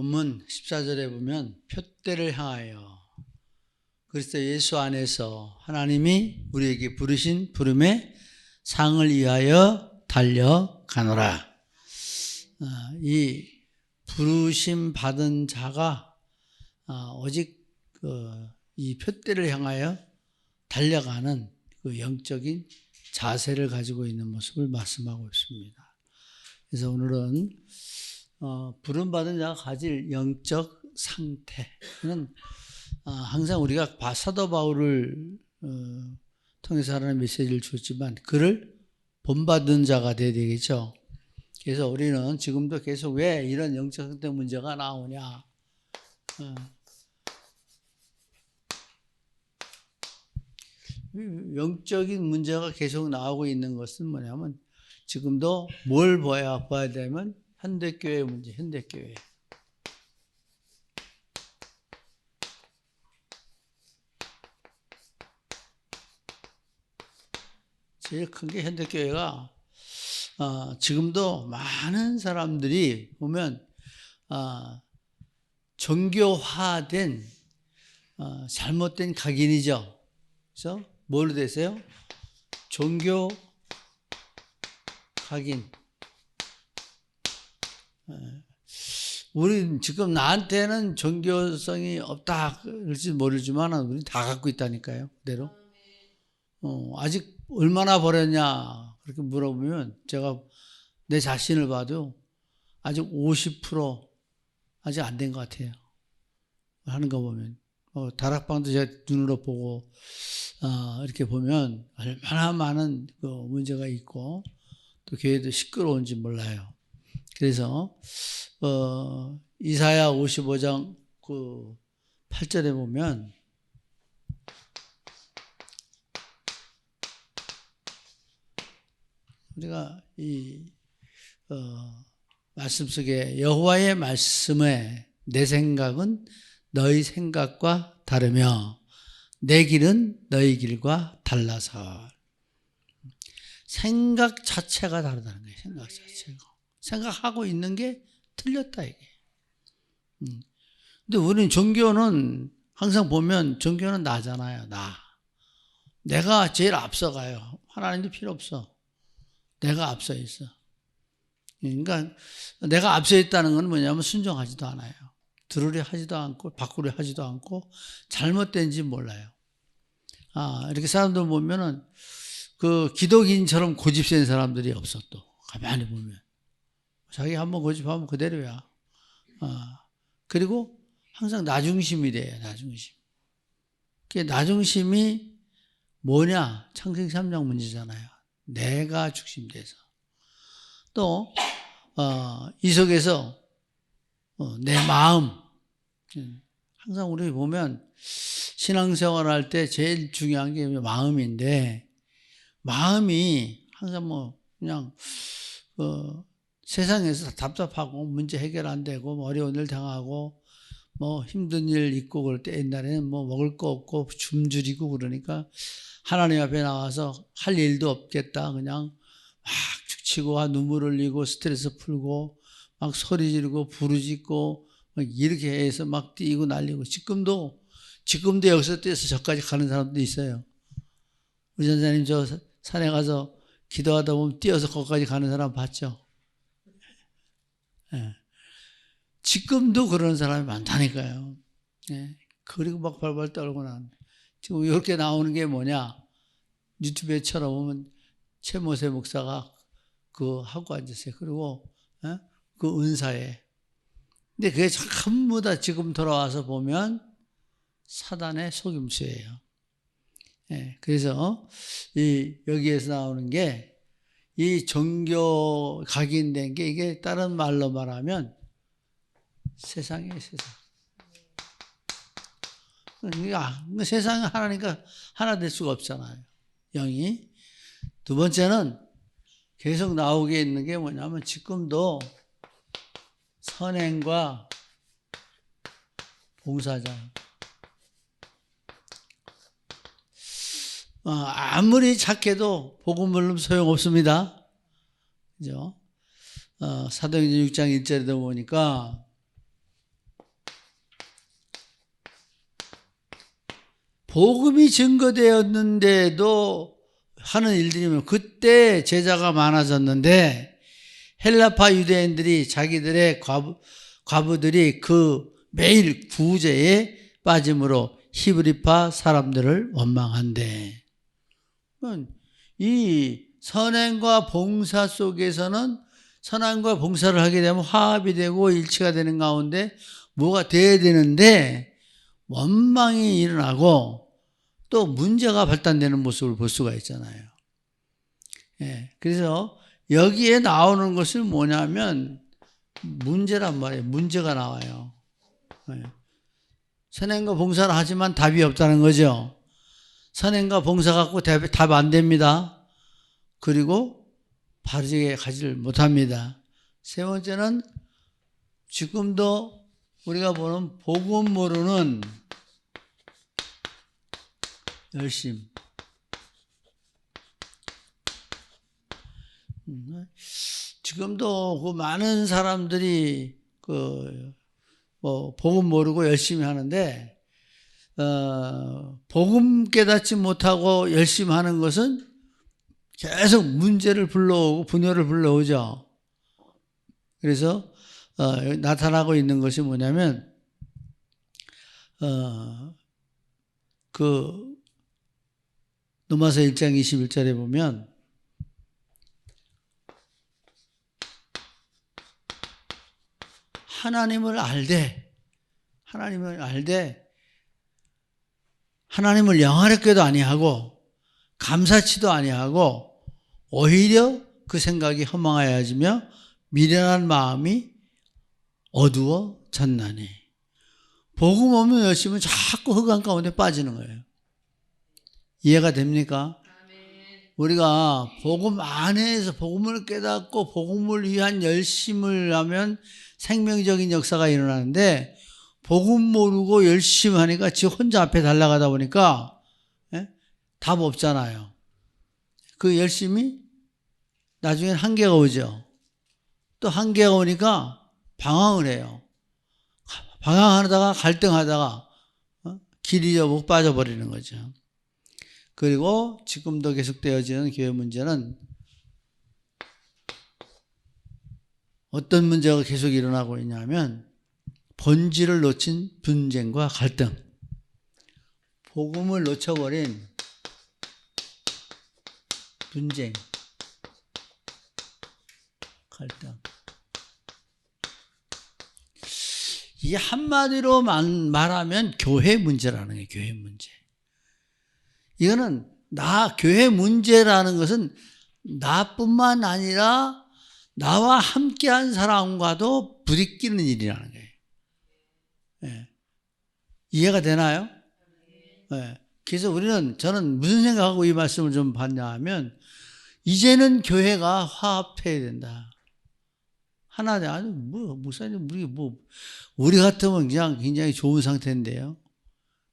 본문 14절에 보면 표대를 향하여 그리스도 예수 안에서 하나님이 우리에게 부르신 부름의 상을 위하여 달려가노라. 이 부르심 받은 자가 오직 이 표대를 향하여 달려가는 그 영적인 자세를 가지고 있는 모습을 말씀하고 있습니다. 그래서 오늘은 부름받은 자가 가질 영적 상태는 항상 우리가 사도 바울을 통해서 하나님 메시지를 줬지만 그를 본받은 자가 되어야 되겠죠. 그래서 우리는 지금도 계속 왜 이런 영적 상태 문제가 나오냐. 영적인 문제가 계속 나오고 있는 것은 뭐냐면 지금도 뭘 봐야 되면 현대교회 문제, 현대교회. 제일 큰 게 현대교회가 지금도 많은 사람들이 보면 종교화된 잘못된 각인이죠. 그래서 뭘로 되세요? 종교 각인. 우리 지금 나한테는 종교성이 없다 그럴지 모르지만 우리 다 갖고 있다니까요. 그대로. 아직 얼마나 버렸냐 그렇게 물어보면 제가 내 자신을 봐도 아직 50% 아직 안 된 것 같아요. 하는 거 보면 다락방도 제가 눈으로 보고 이렇게 보면 얼마나 많은 그 문제가 있고 또 교회도 시끄러운지 몰라요. 그래서 이사야 55장 그 8절에 보면 우리가 이 말씀 속에 여호와의 말씀에 내 생각은 너희 생각과 다르며 내 길은 너희 길과 달라서 생각 자체가 다르다는 거예요. 생각 자체가. 생각하고 있는 게 틀렸다 이게. 근데 우리는 종교는 항상 보면 종교는 나잖아요. 내가 제일 앞서가요. 하나님도 필요 없어. 내가 앞서 있어. 그러니까 내가 앞서 있다는 건 뭐냐면 순종하지도 않아요. 들으려 하지도 않고 바꾸려 하지도 않고 잘못된지 몰라요. 이렇게 사람들 보면은 그 기독인처럼 고집센 사람들이 없어 또 가만히 보면 자기 한번 고집하면 그대로야. 그리고 항상 나중심이 돼요. 나중심. 그 나중심이 뭐냐? 창세기 3장 문제잖아요. 내가 중심돼서 또 이 속에서 내 마음 항상 우리 보면 신앙생활 할 때 제일 중요한 게 마음인데 마음이 항상 뭐 그냥 세상에서 답답하고 문제 해결 안 되고 뭐 어려운 일 당하고 뭐 힘든 일 있고 그럴 때 옛날에는 뭐 먹을 거 없고 굶주리고 그러니까 하나님 앞에 나와서 할 일도 없겠다 그냥 막 축치고 눈물 흘리고 스트레스 풀고 막 소리 지르고 부르짖고 막 이렇게 해서 막 뛰고 날리고 지금도 여기서 뛰어서 저까지 가는 사람도 있어요. 우리 전사님 저 산에 가서 기도하다 보면 뛰어서 거기까지 가는 사람 봤죠? 네. 지금도 그런 사람이 많다니까요. 네. 그리고 막 발발 떨고 나는데 지금 이렇게 나오는 게 뭐냐? 유튜브에 쳐다보면 최모세 목사가 그 하고 앉았어요. 그리고 그 은사에. 근데 그게 전부 다 지금 돌아와서 보면 사단의 속임수예요. 예, 그래서 여기에서 나오는 게 이 종교 각인된 게 이게 다른 말로 말하면 세상이에요, 세상. 세상은 하나니까 하나 될 수가 없잖아요. 영이. 두 번째는 계속 나오게 있는 게 뭐냐면 지금도 선행과 봉사자. 아무리 착해도 복음을 소용없습니다. 그죠? 사도행전 6장 1절에도 보니까 복음이 증거되었는데도 하는 일들이면 그때 제자가 많아졌는데 헬라파 유대인들이 자기들의 과부들이 그 매일 구제에 빠짐으로 히브리파 사람들을 원망한대. 이 선행과 봉사 속에서는 선행과 봉사를 하게 되면 화합이 되고 일치가 되는 가운데 뭐가 돼야 되는데 원망이 일어나고 또 문제가 발단되는 모습을 볼 수가 있잖아요. 예, 그래서 여기에 나오는 것은 뭐냐면 문제란 말이에요. 문제가 나와요. 예. 선행과 봉사를 하지만 답이 없다는 거죠. 선행과 봉사 갖고 답 안 됩니다. 그리고 바르게 가지를 못합니다. 세 번째는 지금도 우리가 보는 복음 모르는 열심. 지금도 그 많은 사람들이 복음 모르고 열심히 하는데 복음 깨닫지 못하고 열심히 하는 것은 계속 문제를 불러오고 분열을 불러오죠. 그래서 나타나고 있는 것이 뭐냐면 로마서 1장 21절에 보면 하나님을 알되 하나님을 영화롭게도 아니하고 감사치도 아니하고 오히려 그 생각이 허망하여지며 미련한 마음이 어두워졌나니. 복음 없는 열심은 자꾸 흑암 가운데 빠지는 거예요. 이해가 됩니까? 우리가 복음 안에서 복음을 깨닫고 복음을 위한 열심을 하면 생명적인 역사가 일어나는데 복음 모르고 열심히 하니까 지 혼자 앞에 달려가다 보니까 답 없잖아요. 그 열심이 나중엔 한계가 오죠. 또 한계가 오니까 방황을 해요. 방황하다가 갈등하다가 길 잃어버리고 빠져버리는 거죠. 그리고 지금도 계속되어지는 교회 문제는 어떤 문제가 계속 일어나고 있냐면 본질을 놓친 분쟁과 갈등, 복음을 놓쳐버린 분쟁, 갈등. 이 한마디로 말하면 교회 문제라는 거예요. 교회 문제. 이거는 교회 문제라는 것은 나뿐만 아니라 나와 함께한 사람과도 부딪히는 일이라는 거예요. 예. 이해가 되나요? 예. 그래서 저는 무슨 생각하고 이 말씀을 좀 봤냐 하면 이제는 교회가 화합해야 된다. 목사님, 우리 같으면 그냥 굉장히 좋은 상태인데요.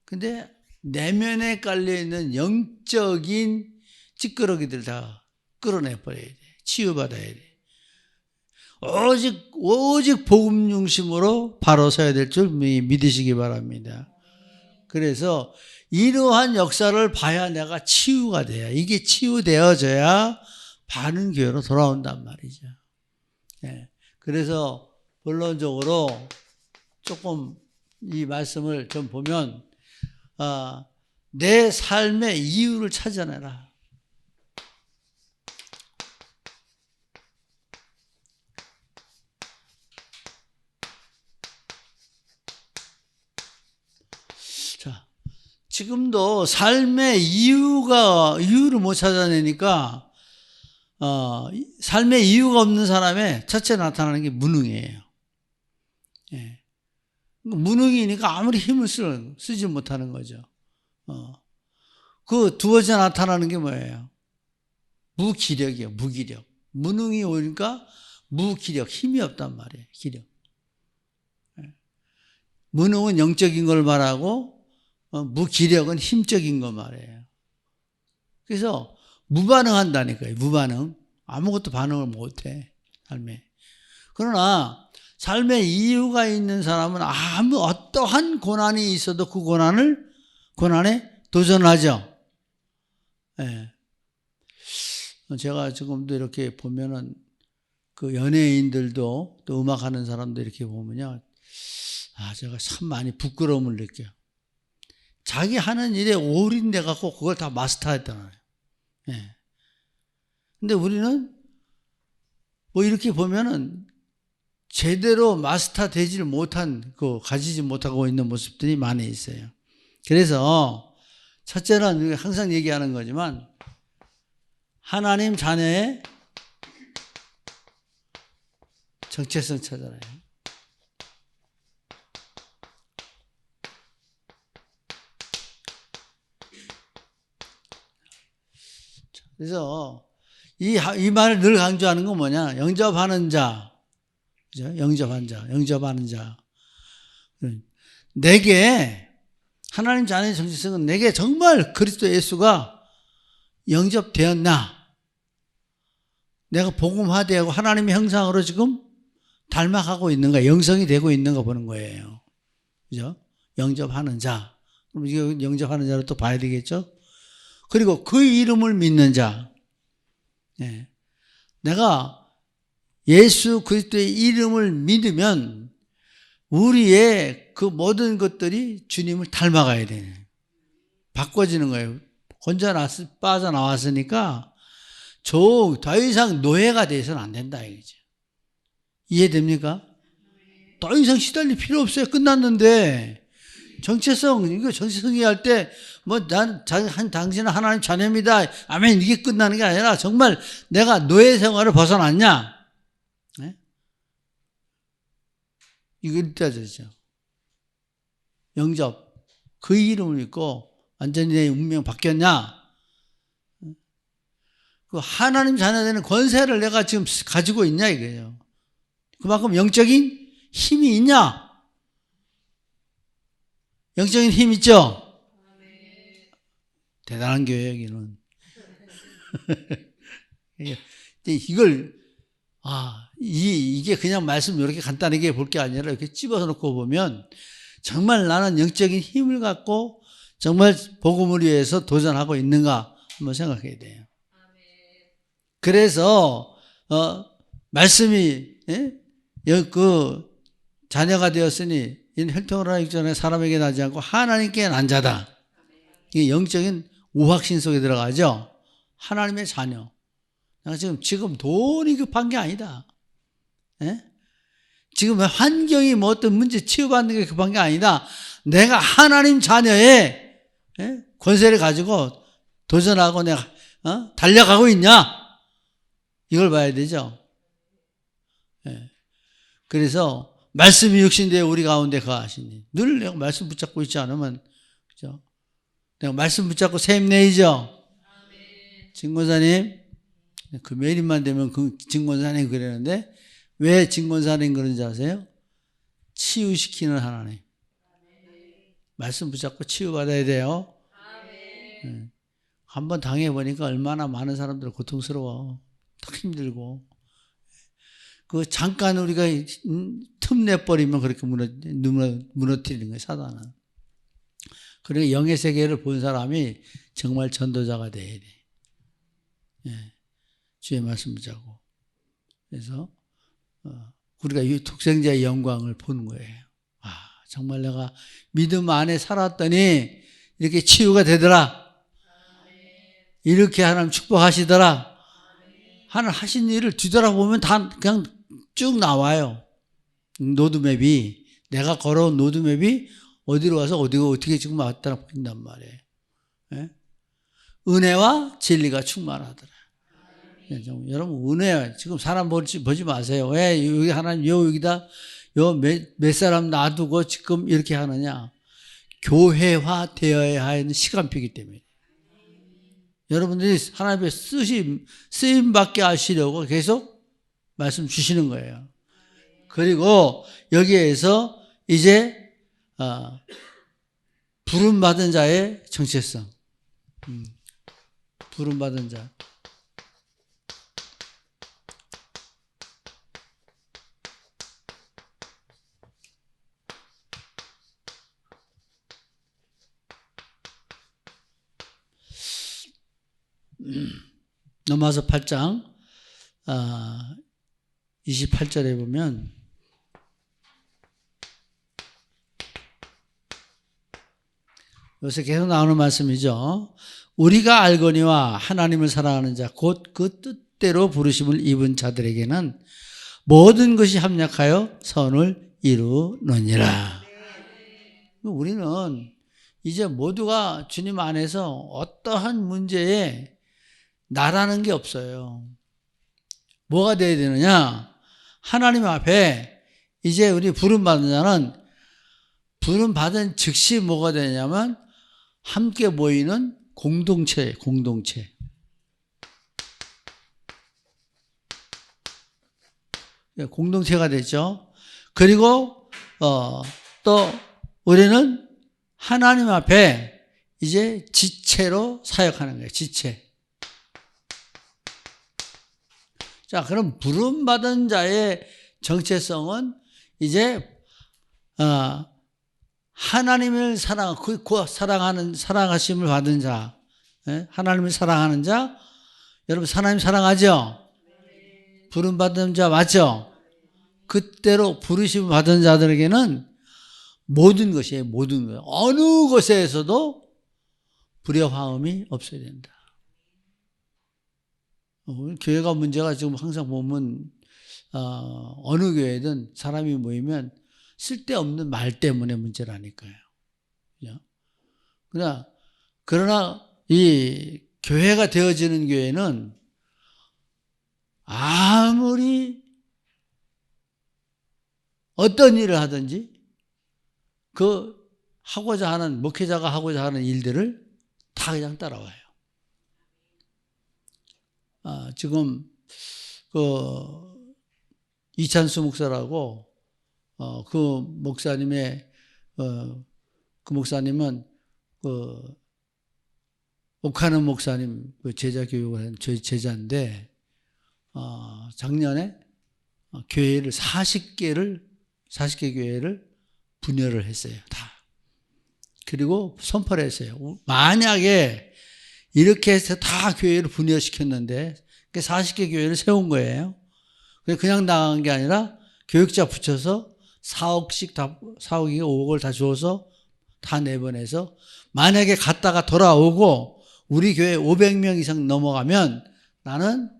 근데 내면에 깔려있는 영적인 찌끄러기들 다 끌어내버려야 돼. 치유받아야 돼. 오직 복음 중심으로 바로 서야 될 줄 믿으시기 바랍니다. 그래서 이러한 역사를 봐야 내가 치유가 돼요. 이게 치유되어져야 바른 교회로 돌아온단 말이죠. 예. 그래서 본론적으로 조금 이 말씀을 좀 보면 내 삶의 이유를 찾아내라. 자, 지금도 삶의 이유를 못 찾아내니까 삶의 이유가 없는 사람의 첫째 나타나는 게 무능이에요. 예. 무능이니까 아무리 힘을 쓰지 못하는 거죠. 그 두 번째 나타나는 게 뭐예요? 무기력이에요. 무기력. 무능이 오니까 무기력, 힘이 없단 말이에요. 기력. 예. 무능은 영적인 걸 말하고 무기력은 힘적인 거 말이에요. 그래서 무반응한다니까요. 무반응. 아무것도 반응을 못해. 삶에. 그러나 삶에 이유가 있는 사람은 어떠한 고난이 있어도 그 고난에 도전하죠. 예. 제가 지금도 이렇게 보면은 그 연예인들도 또 음악하는 사람도 이렇게 보면요. 제가 참 많이 부끄러움을 느껴요. 자기 하는 일에 올인돼 갖고 그걸 다 마스터했잖아요. 예. 근데 우리는 뭐 이렇게 보면은 제대로 마스터 되지를 못한, 가지지 못하고 있는 모습들이 많이 있어요. 그래서 첫째는 항상 얘기하는 거지만 하나님 자녀의 정체성 찾아라요. 그래서 이 말을 늘 강조하는 건 뭐냐? 영접하는 자, 그죠? 영접하는 자. 내게 하나님 자녀의 정체성은 내게 정말 그리스도 예수가 영접되었나? 내가 복음화되고 하나님의 형상으로 지금 닮아가고 있는가? 영성이 되고 있는가 보는 거예요. 그죠? 영접하는 자. 그럼 이거 영접하는 자를 또 봐야 되겠죠? 그리고 그 이름을 믿는 자. 네. 내가 예수 그리스도의 이름을 믿으면 우리의 그 모든 것들이 주님을 닮아가야 돼요. 바꿔지는 거예요. 빠져나왔으니까 더 이상 노예가 돼서는 안 된다 이거죠. 이해됩니까? 더 이상 시달릴 필요 없어요. 끝났는데. 이거 정체성이 할 때, 당신은 하나님 자녀입니다. 아멘. 이게 끝나는 게 아니라 정말 내가 노예 생활을 벗어났냐? 네? 이걸 따져죠. 영접. 그 이름을 믿고 완전히 내 운명 바뀌었냐? 그 하나님 자녀 되는 권세를 내가 지금 가지고 있냐 이거예요. 그만큼 영적인 힘이 있냐? 영적인 힘 있죠? 대단한 교회예요, 여기는. 이걸, 이게 그냥 말씀 이렇게 간단하게 볼 게 아니라 이렇게 집어서 놓고 보면 정말 나는 영적인 힘을 갖고 정말 복음을 위해서 도전하고 있는가 한번 생각해야 돼요. 그래서, 말씀이, 자녀가 되었으니 이는 혈통으로 하기 전에 사람에게 나지 않고 하나님께 난 자다. 이게 영적인 우확신 속에 들어가죠. 하나님의 자녀. 내가 지금 돈이 급한 게 아니다. 예? 지금 환경이 뭐 어떤 문제 치유받는 게 급한 게 아니다. 내가 하나님 자녀의 권세를 가지고 도전하고 내가 달려가고 있냐? 이걸 봐야 되죠. 예. 그래서 말씀이 육신되어 우리 가운데 거하시니 늘 내가 말씀 붙잡고 있지 않으면, 그죠? 내가 말씀 붙잡고 샘내이죠. 진권사님, 금요일만 되면 진권사님 그러는데 왜 진권사님 그런지 아세요? 치유시키는 하나님. 말씀 붙잡고 치유받아야 돼요. 한번 당해보니까 얼마나 많은 사람들 고통스러워. 딱 힘들고. 잠깐 우리가 틈내버리면 그렇게 무너뜨리는 거예요, 사단은. 그러니까 영의 세계를 본 사람이 정말 전도자가 돼야 돼. 예. 주의 말씀 붙잡고. 그래서, 우리가 이 독생자의 영광을 보는 거예요. 정말 내가 믿음 안에 살았더니 이렇게 치유가 되더라. 이렇게 하나님 축복하시더라. 하나님 하신 일을 뒤돌아보면 다 그냥 쭉 나와요. 로드맵이, 내가 걸어온 로드맵이 어디로 와서 어떻게 지금 왔다 보인단 말이에요. 예? 은혜와 진리가 충만하더라. 여러분, 은혜, 지금 사람 보지 마세요. 왜 여기 하나님, 여기다, 몇 사람 놔두고 지금 이렇게 하느냐. 교회화 되어야 하는 시간표이기 때문에. 여러분들이 하나님의 쓰임받게 하시려고 계속 말씀 주시는 거예요. 그리고 여기에서 이제, 부름받은 자의 정체성. 부름받은 자. 넘어서 8장 28절에 보면 요새 계속 나오는 말씀이죠. 우리가 알거니와 하나님을 사랑하는 자 곧 그 뜻대로 부르심을 입은 자들에게는 모든 것이 합력하여 선을 이루느니라. 우리는 이제 모두가 주님 안에서 어떠한 문제에 나라는 게 없어요. 뭐가 돼야 되느냐? 하나님 앞에 이제 우리 부름받은 자는 부름받은 즉시 뭐가 되냐면 함께 모이는 공동체. 공동체가 됐죠. 그리고 또 우리는 하나님 앞에 이제 지체로 사역하는 거예요. 지체. 자, 그럼 부름받은 자의 정체성은 이제 하나님을 사랑하심을 받은 자, 하나님을 사랑하는 자, 여러분 하나님 사랑하죠? 부름받은 자 맞죠? 그때로 부르심을 받은 자들에게는 모든 것이에요. 모든 것. 어느 것에서도 불협화음이 없어야 된다. 교회가 문제가 지금 항상 보면 어느 교회든 사람이 모이면 쓸데없는 말 때문에 문제라니까요. 그러나 이 교회가 되어지는 교회는 아무리 어떤 일을 하든지 목회자가 하고자 하는 일들을 다 그냥 따라와요. 지금 이찬수 목사라고 그 목사님은 옥하는 목사님 제자 교육을 한 저희 제자인데 작년에 교회를 40개 교회를 분열을 했어요. 다. 그리고 선포를 했어요. 만약에 이렇게 해서 다 교회를 분열시켰는데 40개 교회를 세운 거예요. 그냥 나간 게 아니라 교육자 붙여서 4억씩 4억이 5억을 다 줘서 다 내보내서 만약에 갔다가 돌아오고 우리 교회 500명 이상 넘어가면 나는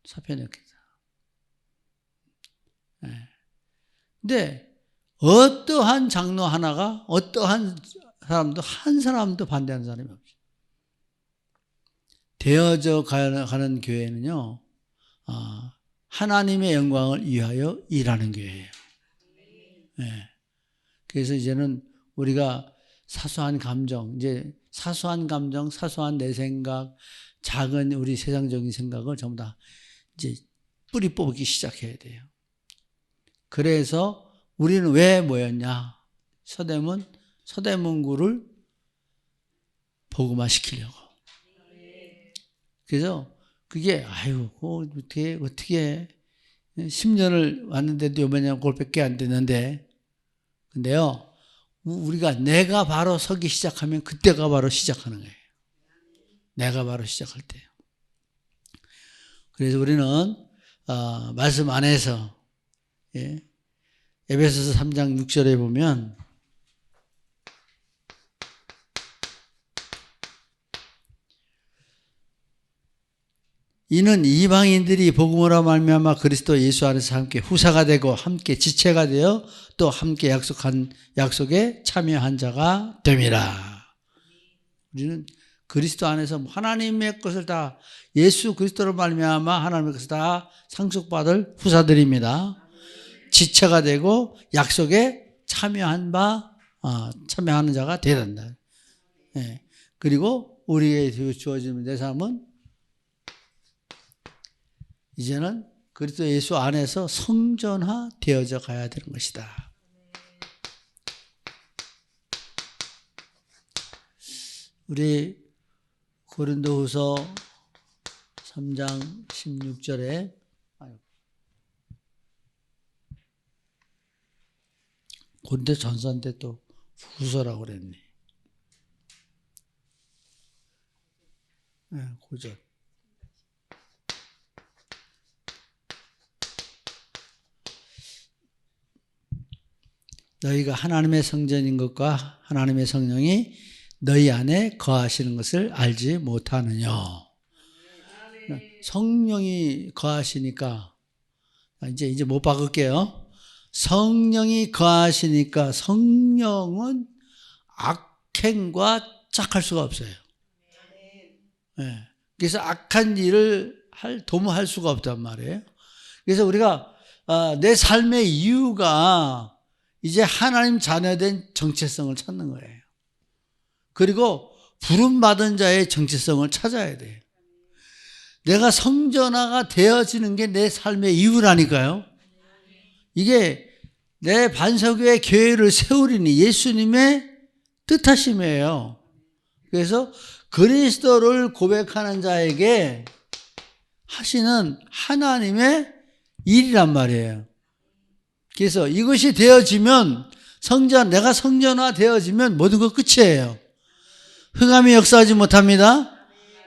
사표 냈겠다. 근데 어떠한 장로 하나가 어떠한 사람도 한 사람도 반대하는 사람이 없어요. 되어져 가는 교회는요, 하나님의 영광을 위하여 일하는 교회예요. 네. 그래서 이제는 우리가 사소한 감정, 사소한 내 생각, 작은 우리 세상적인 생각을 전부 다 이제 뿌리 뽑기 시작해야 돼요. 그래서 우리는 왜 모였냐? 서대문구를 복음화시키려고. 그래서 그게 어떻게 10년을 왔는데도 요번에 그걸밖에 안 됐는데, 근데요 우리가 내가 바로 서기 시작하면 그때가 바로 시작하는 거예요. 내가 바로 시작할 때요. 그래서 우리는 말씀 안에서 에베소서 3장 6절에 보면 이는 이방인들이 복음으로 말미암아 그리스도 예수 안에서 함께 후사가 되고 함께 지체가 되어 또 함께 약속한 약속에 참여한 자가 됨이라. 우리는 그리스도 안에서 하나님의 것을 다 예수 그리스도로 말미암아 하나님의 것을 다 상속받을 후사들입니다. 지체가 되고 약속에 참여하는 자가 되어야 된다. 그리고 우리에게 주어지는 내 삶은 이제는 그리스도 예수 안에서 성전화 되어져 가야 되는 것이다. 우리 고린도후서 3장 16절에 고린도 전서인데 또 후서라고 그랬네. 고전. 너희가 하나님의 성전인 것과 하나님의 성령이 너희 안에 거하시는 것을 알지 못하느냐. 성령이 거하시니까 이제 못 바꿀게요. 성령이 거하시니까 성령은 악행과 짝할 수가 없어요. 네. 그래서 악한 일을 도모할 수가 없단 말이에요. 그래서 우리가 내 삶의 이유가 이제 하나님 자녀된 정체성을 찾는 거예요. 그리고 부름받은 자의 정체성을 찾아야 돼요. 내가 성전화가 되어지는 게 내 삶의 이유라니까요. 이게 내 반석의 교회를 세우리니 예수님의 뜻하심이에요. 그래서 그리스도를 고백하는 자에게 하시는 하나님의 일이란 말이에요. 그래서 이것이 되어지면 내가 성전화 되어지면 모든 것 끝이에요. 흑암이 역사하지 못합니다.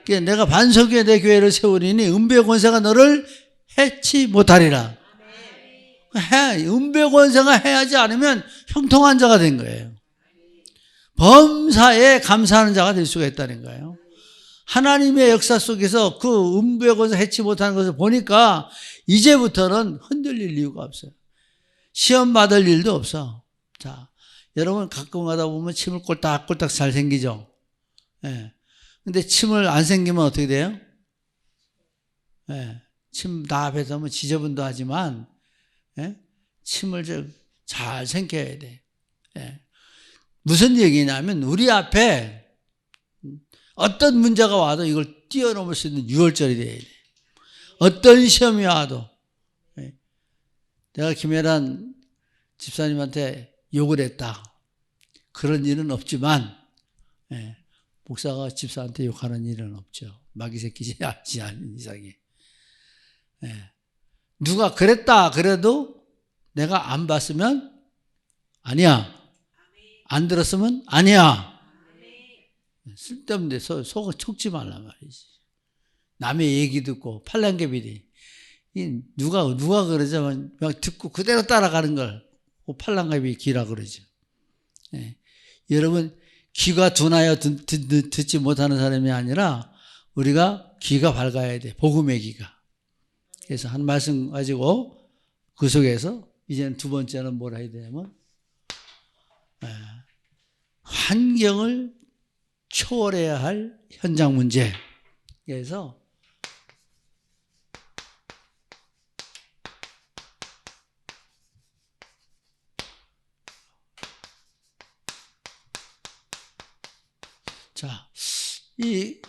내가 반석에 내 교회를 세우리니 은배 권세가 너를 해치 못하리라. 은배 권세가 해하지 않으면 형통한 자가 된 거예요. 범사에 감사하는 자가 될 수가 있다는 거예요. 하나님의 역사 속에서 그 은배 권세 해치 못하는 것을 보니까 이제부터는 흔들릴 이유가 없어요. 시험 받을 일도 없어. 자, 여러분 가끔 가다 보면 침을 꼴딱꼴딱 잘 생기죠. 예. 근데 침을 안 생기면 어떻게 돼요? 예. 침 다 뱉으면 지저분도 하지만, 예? 침을 잘 생겨야 돼. 예. 무슨 얘기냐면, 우리 앞에 어떤 문제가 와도 이걸 뛰어넘을 수 있는 유월절이 돼야 돼. 어떤 시험이 와도. 예. 내가 김혜란 집사님한테 욕을 했다. 그런 일은 없지만, 예. 목사가 집사한테 욕하는 일은 없죠. 마귀 새끼지 않은 이상에. 예. 누가 그랬다 그래도 내가 안 봤으면 아니야. 안 들었으면 아니야. 쓸데없는데 속을 촉지 말란 말이지. 남의 얘기 듣고 팔랑개비리. 누가 그러자면 듣고 그대로 따라가는 걸 팔랑개비 기라 그러죠. 예. 여러분 귀가 둔하여 듣지 못하는 사람이 아니라 우리가 귀가 밝아야 돼. 복음의 귀가. 그래서 한 말씀 가지고 그 속에서 이제는 두 번째는 뭘 해야 되냐면 환경을 초월해야 할 현장 문제. 그래서 자, 이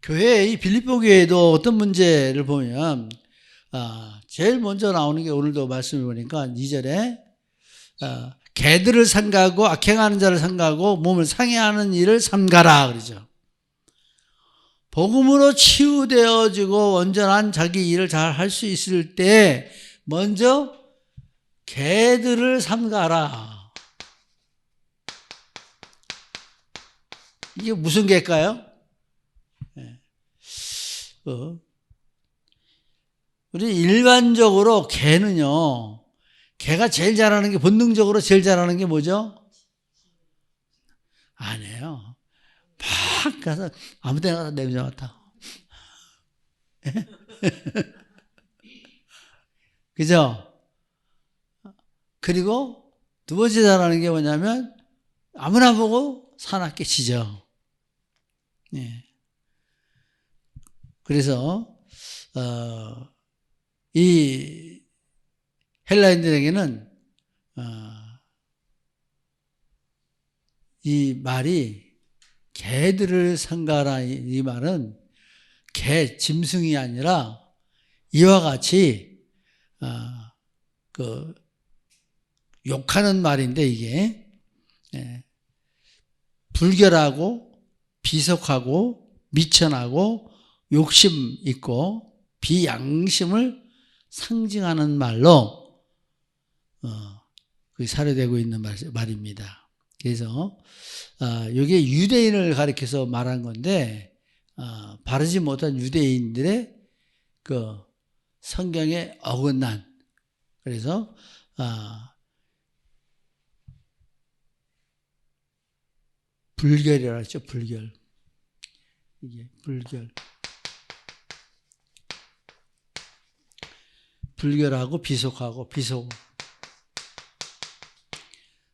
교회, 이 빌립보 교회도 어떤 문제를 보면, 제일 먼저 나오는 게 오늘도 말씀을 보니까 2절에, 개들을 삼가고 악행하는 자를 삼가고 몸을 상해하는 일을 삼가라. 그러죠. 복음으로 치유되어지고 온전한 자기 일을 잘 할 수 있을 때, 먼저 개들을 삼가라. 이게 무슨 개일까요? 우리 일반적으로 개는요, 개가 제일 잘하는 게, 본능적으로 제일 잘하는 게 뭐죠? 아니에요. 막 가서 아무 데나 가서 냄새 맡아. 그죠? 그리고 두 번째 잘하는 게 뭐냐면, 아무나 보고 사납게 짖어. 예. 그래서 이 헬라인들에게는 이 말이 개들을 삼가라, 이 말은 개 짐승이 아니라 이와 같이 그 욕하는 말인데, 이게 불결하고 비속하고 미천하고 욕심 있고 비양심을 상징하는 말로 사료되고 있는 말입니다. 그래서 이게 유대인을 가리켜서 말한 건데, 바르지 못한 유대인들의 그 성경에 어긋난, 그래서 불결이라고 했죠. 불결. 이게 불결. 불결하고 비속하고 비속.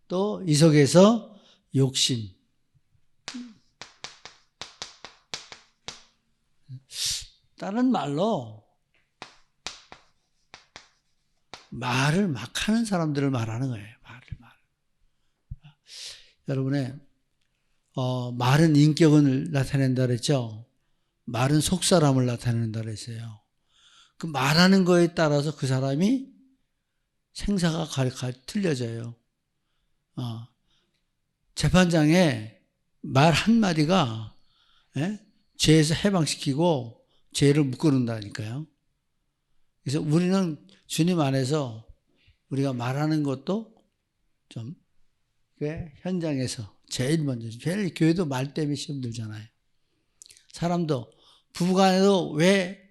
또 이 속에서 욕심. 다른 말로 말을 막 하는 사람들을 말하는 거예요. 말을. 여러분의 말은 인격을 나타낸다 그랬죠. 말은 속사람을 나타낸다 그랬어요. 그 말하는 거에 따라서 그 사람이 생사가 틀려져요. 재판장에 말 한마디가 죄에서 해방시키고 죄를 묶어놓는다니까요. 그래서 우리는 주님 안에서 우리가 말하는 것도 좀 현장에서 제일 교회도 말 때문에 시험 들잖아요. 사람도 부부간에도 왜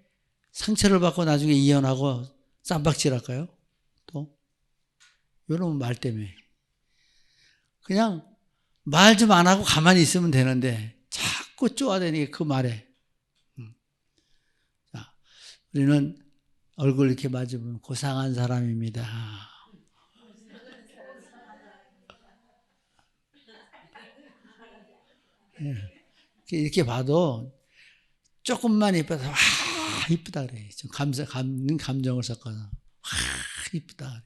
상처를 받고 나중에 이혼하고 쌈박질할까요? 또 이런 말 때문에. 그냥 말 좀 안 하고 가만히 있으면 되는데 자꾸 쪼아대니까 그 말에. 자, 우리는 얼굴 이렇게 맞으면 고상한 사람입니다. 이렇게 봐도 조금만 이쁘다. 와, 이쁘다 그래. 좀 감정을 섞어서. 와, 이쁘다.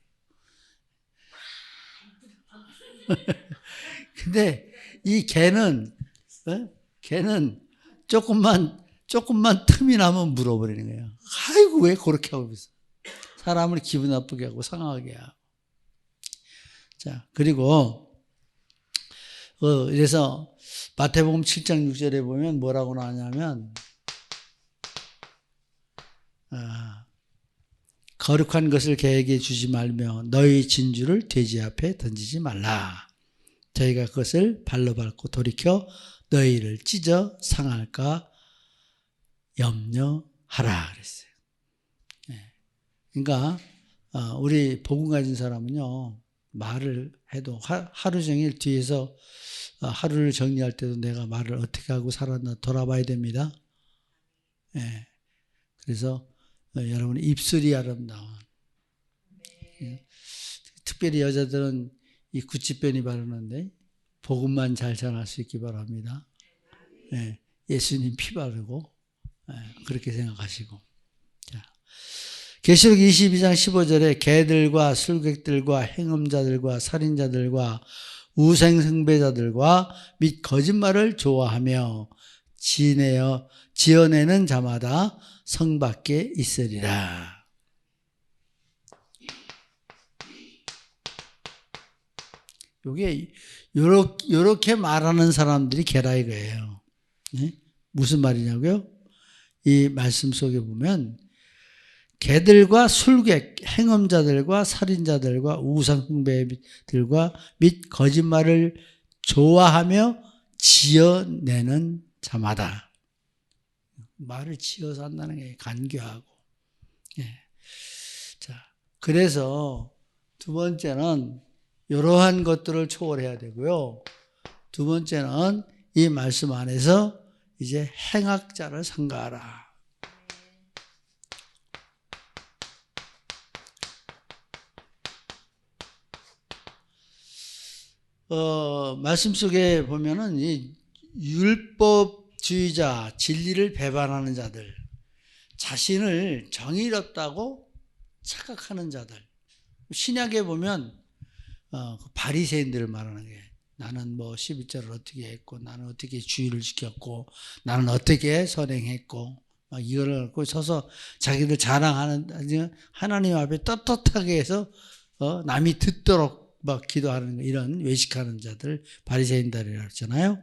근데 이 걔는 조금만 틈이 나면 물어버리는 거예요. 아이고, 왜 그렇게 하고 있어? 사람을 기분 나쁘게 하고 상하게 하고. 자, 그리고, 그래서 마태복음 7장 6절에 보면 뭐라고 나오냐면, 거룩한 것을 개에게 주지 말며 너희 진주를 돼지 앞에 던지지 말라. 저희가 그것을 발로 밟고 돌이켜 너희를 찢어 상할까 염려하라 그랬어요. 그러니까 우리 복음 가진 사람은요, 말을 해도 하루 종일 뒤에서 하루를 정리할 때도 내가 말을 어떻게 하고 살았나 돌아봐야 됩니다. 그래서 여러분 입술이 아름다운, 특별히 여자들은 이 구찌변이 바르는데 복음만 잘 전할 수 있기 바랍니다. 예수님 피 바르고 그렇게 생각하시고. 자, 계시록 22장 15절에 개들과 술객들과 행음자들과 살인자들과 우상숭배자들과 및 거짓말을 좋아하며 지어내는 자마다 성 밖에 있으리라. 요게 요렇게 말하는 사람들이 개라 이거예요. 무슨 말이냐고요? 이 말씀 속에 보면 개들과 술객, 행음자들과 살인자들과 우상숭배들과 및 거짓말을 좋아하며 지어내는 자마다. 말을 지어서 한다는 게 간교하고. 자, 그래서 두 번째는 이러한 것들을 초월해야 되고요. 두 번째는 이 말씀 안에서 이제 행악자를 삼가하라. 말씀 속에 보면은 이 율법주의자, 진리를 배반하는 자들, 자신을 정의롭다고 착각하는 자들. 신약에 보면 바리새인들을 말하는 게, 나는 뭐 11절을 어떻게 했고, 나는 어떻게 주의를 지켰고, 나는 어떻게 선행했고, 막 이거를 갖고 서서 자기들 자랑하는, 하나님 앞에 떳떳하게 해서 남이 듣도록 막 기도하는 이런 외식하는 자들, 바리새인들이라고 했잖아요.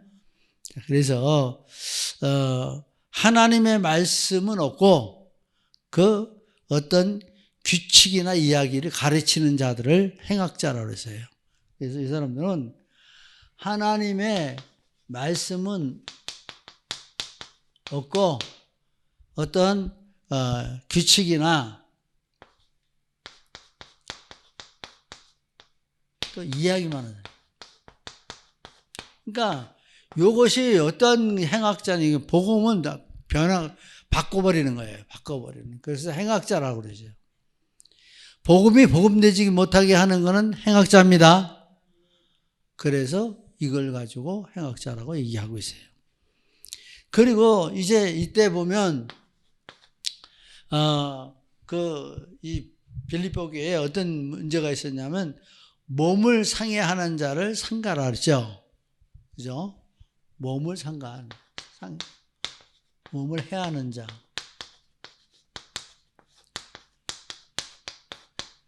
그래서 하나님의 말씀은 없고 그 어떤 규칙이나 이야기를 가르치는 자들을 행악자라고 했어요. 그래서 이 사람들은 하나님의 말씀은 없고 어떤 규칙이나 또 이야기만 하는. 그러니까 이것이 어떤 행악자니 복음은 바꿔버리는 거예요. 바꿔버리는. 그래서 행악자라고 그러죠. 복음이 복음되지 못하게 하는 것은 행악자입니다. 그래서 이걸 가지고 행악자라고 얘기하고 있어요. 그리고 이제 이때 보면 이 빌립보 교회에 어떤 문제가 있었냐면 몸을 상해하는 자를 상가라 그랬죠. 그죠? 몸을 몸을 해하는 자.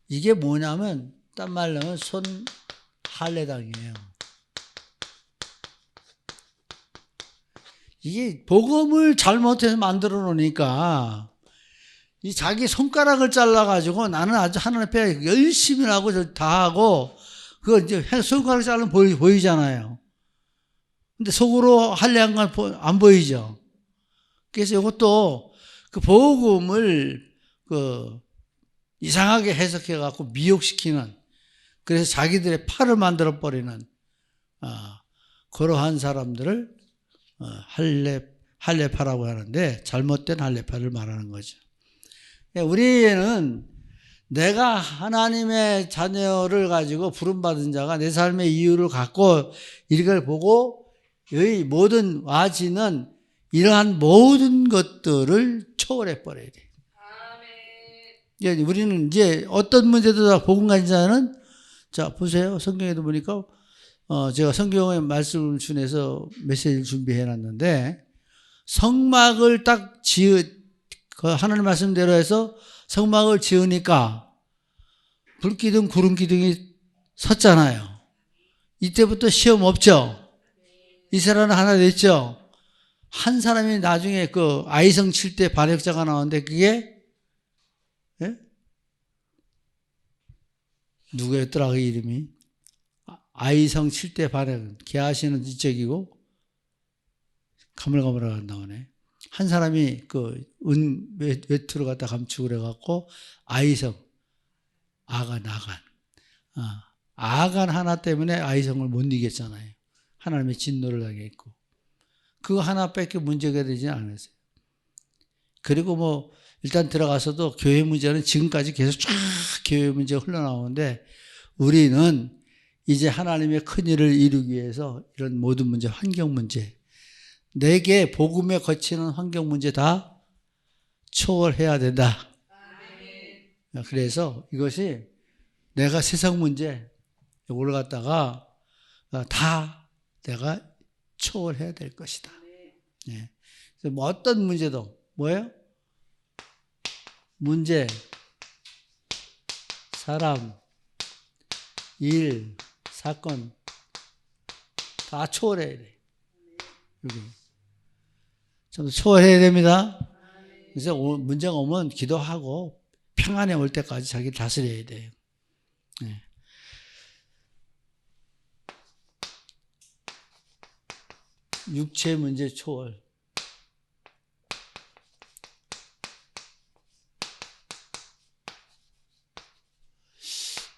이게 뭐냐면 딴 말로 하면 손 할례당이에요. 이게 복음을 잘못해서 만들어 놓으니까 이 자기 손가락을 잘라가지고 나는 아주 하나님 앞에 열심히 하고 다 하고 그거 이제 손가락 자르면 보이잖아요. 근데 속으로 할례한 건 안 보이죠. 그래서 이것도 그 복음을 이상하게 해석해 갖고 미혹시키는, 그래서 자기들의 팔을 만들어 버리는 그러한 사람들을 할례파라고 하는데 잘못된 할례파를 말하는 거죠. 우리는 내가 하나님의 자녀를 가지고 부름받은 자가 내 삶의 이유를 갖고 이걸 보고 이 모든 와지는 이러한 모든 것들을 초월해 버려야 돼. 우리는 이제 어떤 문제도 다 복음 가진 자는, 자 보세요. 성경에도 보니까 제가 성경의 말씀을 준해서 메시지를 준비해 놨는데, 성막을 딱 하나님 말씀대로 해서 성막을 지으니까 불기둥 구름기둥이 섰잖아요. 이때부터 시험 없죠. 이스라엘은 하나 됐죠. 한 사람이 나중에 그 아이성 칠 때 반역자가 나오는데 그게 누구였더라 그 이름이? 아이성 칠 때 반역. 게하시는 이쪽이고 가물가물하게 나오네. 한 사람이 그 외투를 갖다 감추고 그래갖고 아이성 아간 하나 때문에 아이성을 못 이겼잖아요. 하나님의 진노를 하게 했고 그거 하나밖에 문제가 되지 않았어요. 그리고 일단 들어가서도 교회 문제는 지금까지 계속 쫙 교회 문제가 흘러나오는데, 우리는 이제 하나님의 큰 일을 이루기 위해서 이런 모든 문제, 환경 문제, 내게 복음에 거치는 환경 문제 다 초월해야 된다. 그래서 이것이 내가 세상 문제 이걸 갖다가 다 내가 초월해야 될 것이다. 네. 그래서 어떤 문제도 뭐예요? 문제, 사람, 일, 사건 다 초월해야 돼. 여기 좀 초월해야 됩니다. 그래서 문제가 오면 기도하고 평안에 올 때까지 자기를 다스려야 돼요. 네. 육체 문제 초월.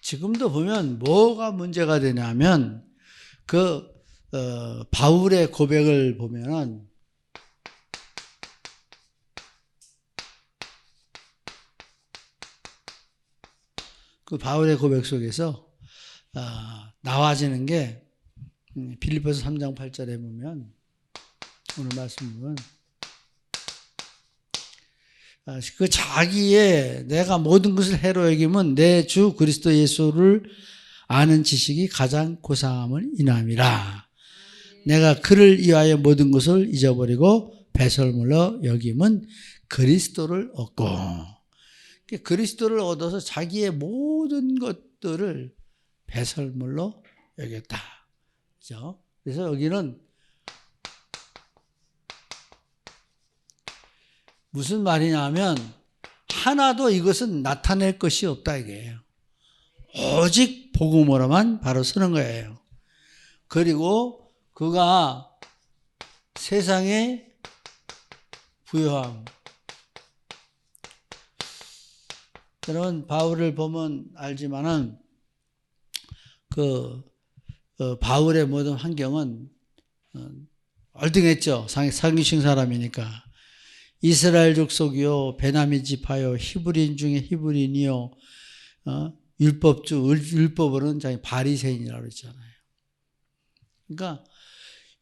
지금도 보면 뭐가 문제가 되냐면 바울의 고백을 보면은 그 바울의 고백 속에서 나와지는 게 빌립보서 3장 8절에 보면, 오늘 말씀 보면 그 자기의 내가 모든 것을 해로 여기면 내 주 그리스도 예수를 아는 지식이 가장 고상함을 인함이라. 내가 그를 위하여 모든 것을 잊어버리고 배설물로 여김은 그리스도를 얻고, 그리스도를 얻어서 자기의 모든 것들을 배설물로 여겼다. 그렇죠? 그래서 여기는 무슨 말이냐면 하나도 이것은 나타낼 것이 없다 이게요. 오직 복음으로만 바로 서는 거예요. 그리고 그가 세상에 부요함. 여러분 바울을 보면 알지만은 바울의 모든 환경은 얼등했죠. 상위층 사람이니까. 이스라엘 족속이요, 베냐민 지파요, 히브리인 중에 히브리인이요, 율법으로는 자기 바리새인이라고 그랬잖아요. 그러니까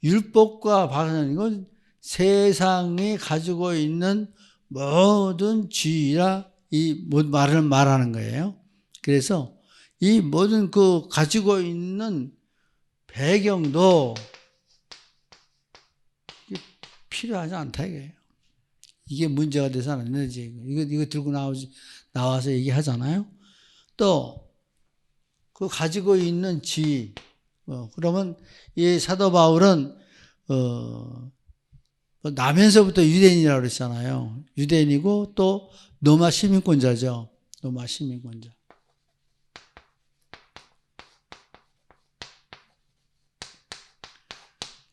율법과 바리새인 이건 세상이 가지고 있는 모든 주의라 이 말을 말하는 거예요. 그래서 이 모든 그 가지고 있는 배경도 필요하지 않다 이거예요. 이게 문제가 돼서는 안 되지. 이거 들고 나와서 얘기하잖아요. 또 그 가지고 있는 지위. 그러면 이 사도 바울은 나면서부터 유대인이라고 그랬잖아요. 유대인이고 또 로마 시민권자죠. 로마 시민권자.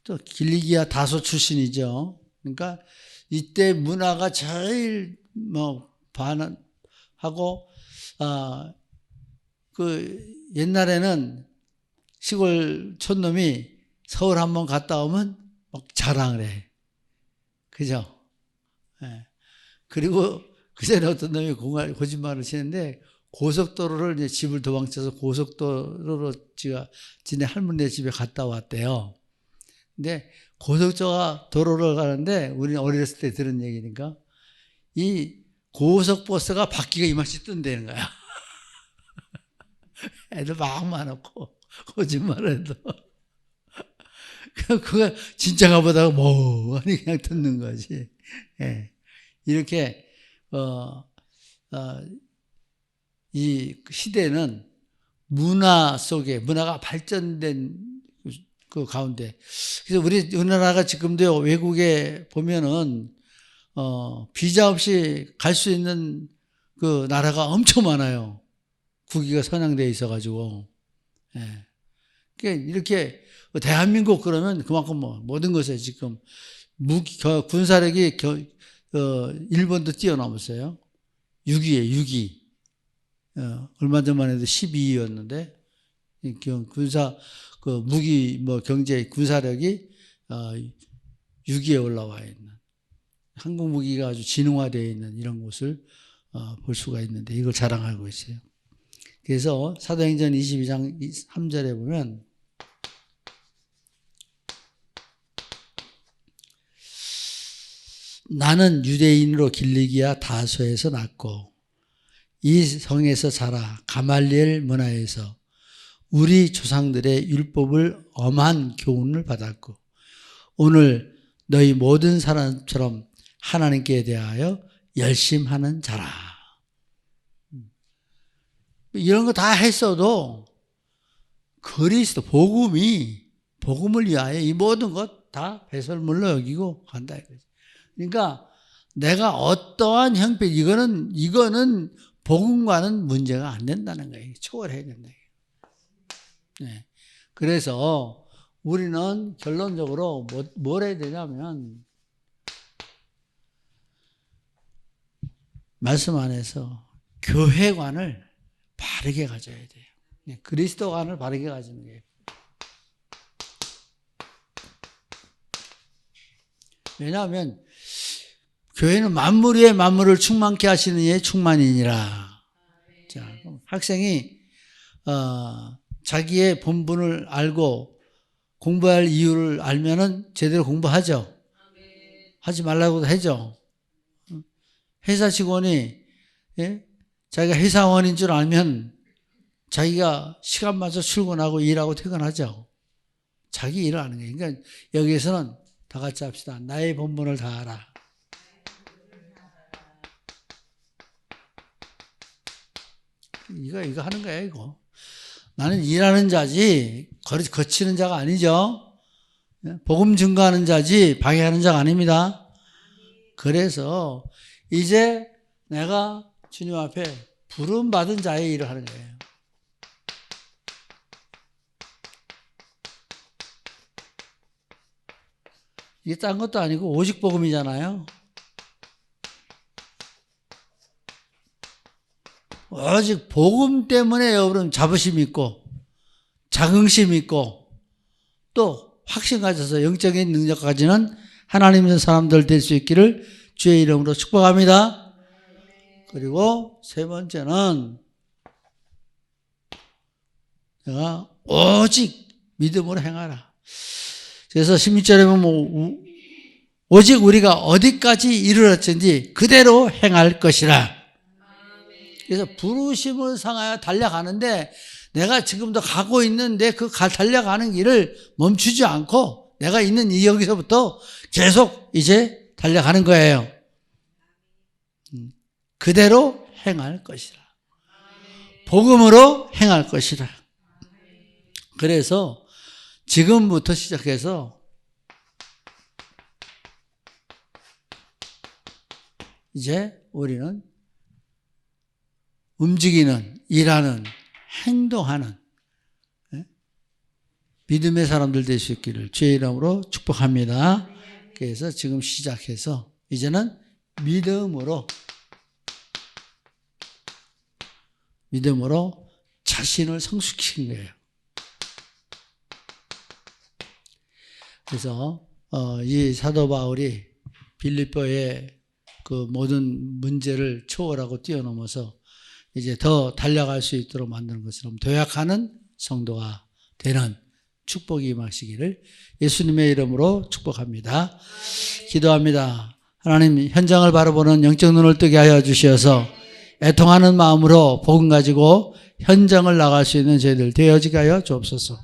또 길리기아 다소 출신이죠. 그러니까 이때 문화가 제일 반하고 옛날에는 시골 촌놈이 서울 한번 갔다 오면 막 자랑을 해. 그죠? 예. 그리고 그전에 어떤 놈이 거짓말을 치는데 고속도로를 이제 집을 도망쳐서 고속도로로 지네 할머니 집에 갔다 왔대요. 근데 고속도로를 가는데 우리는 어렸을 때 들은 얘기니까 이 고속버스가 바퀴가 이만씩 뜬다는 거야. 애들 막 많았고 거짓말을 해도 그거 진짜가 보다가 멍하니 그냥 듣는 거지. 예. 이렇게 이 시대는 문화 속에 문화가 발전된 그 가운데 그래서 우리나라가 지금도 외국에 보면은 비자 없이 갈 수 있는 그 나라가 엄청 많아요. 국기가 선양되어 있어가지고. 예. 그러니까 이렇게 대한민국 그러면 그만큼 모든 것에 지금 군사력이 일본도 뛰어넘었어요. 6위에 6위. 얼마 전만 해도 12위였는데 군사 무기 경제 군사력이 6위에 올라와 있는 한국 무기가 아주 진흥화되어 있는 이런 곳을 볼 수가 있는데 이걸 자랑하고 있어요. 그래서 사도행전 22장 3절에 보면 나는 유대인으로 길리기아 다소에서 났고 이 성에서 자라 가말리엘 문화에서 우리 조상들의 율법을 엄한 교훈을 받았고 오늘 너희 모든 사람처럼 하나님께 대하여 열심하는 자라. 이런 거 다 했어도 그리스도 복음을 위하여 이 모든 것 다 배설물로 여기고 간다 이거지. 그러니까 내가 어떠한 형편 이거는 복음과는 문제가 안 된다는 거예요. 초월해야 된다. 네. 그래서 우리는 결론적으로 뭘 해야 되냐면 말씀 안에서 교회관을 바르게 가져야 돼요. 네. 그리스도관을 바르게 가지는 거예요. 왜냐하면 교회는 만물 위에 만물을 충만케 하시는 이의 충만이니라. 자, 학생이 자기의 본분을 알고 공부할 이유를 알면은 제대로 공부하죠. 하지 말라고도 하죠. 회사 직원이 자기가 회사원인 줄 알면 자기가 시간 맞춰 출근하고 일하고 퇴근하죠. 자기 일을 하는 거예요. 그러니까 여기에서는 다 같이 합시다. 나의 본분을 다하라. 이거 하는 거예요, 이거. 나는 일하는 자지, 거치는 자가 아니죠. 복음 증거하는 자지, 방해하는 자가 아닙니다. 그래서 이제 내가 주님 앞에 부름받은 자의 일을 하는 거예요. 이게 딴 것도 아니고 오직 복음이잖아요. 오직 복음 때문에 여러분 자부심 있고 자긍심 있고 또 확신 가져서 영적인 능력 가지는 하나님의 사람들 될 수 있기를 주의 이름으로 축복합니다. 그리고 세 번째는 내가 오직 믿음으로 행하라. 그래서 16절에 보면 오직 우리가 어디까지 이르렀든지 그대로 행할 것이라. 그래서 부르심을 상하여 달려가는데 내가 지금도 가고 있는데 그 달려가는 길을 멈추지 않고 내가 있는 이 여기서부터 계속 이제 달려가는 거예요. 그대로 행할 것이라. 복음으로 행할 것이라. 그래서 지금부터 시작해서 이제 우리는 움직이는, 일하는, 행동하는 믿음의 사람들 될 수 있기를 주의 이름으로 축복합니다. 그래서 지금 시작해서 이제는 믿음으로 자신을 성숙시킨 거예요. 그래서 이 사도 바울이 빌립보의 그 모든 문제를 초월하고 뛰어넘어서 이제 더 달려갈 수 있도록 만드는 것처럼 도약하는 성도가 되는 축복이 임하시기를 예수님의 이름으로 축복합니다. 기도합니다. 하나님, 현장을 바라보는 영적 눈을 뜨게 하여 주셔서 애통하는 마음으로 복음 가지고 현장을 나갈 수 있는 저희들 되어지게 하여 주옵소서.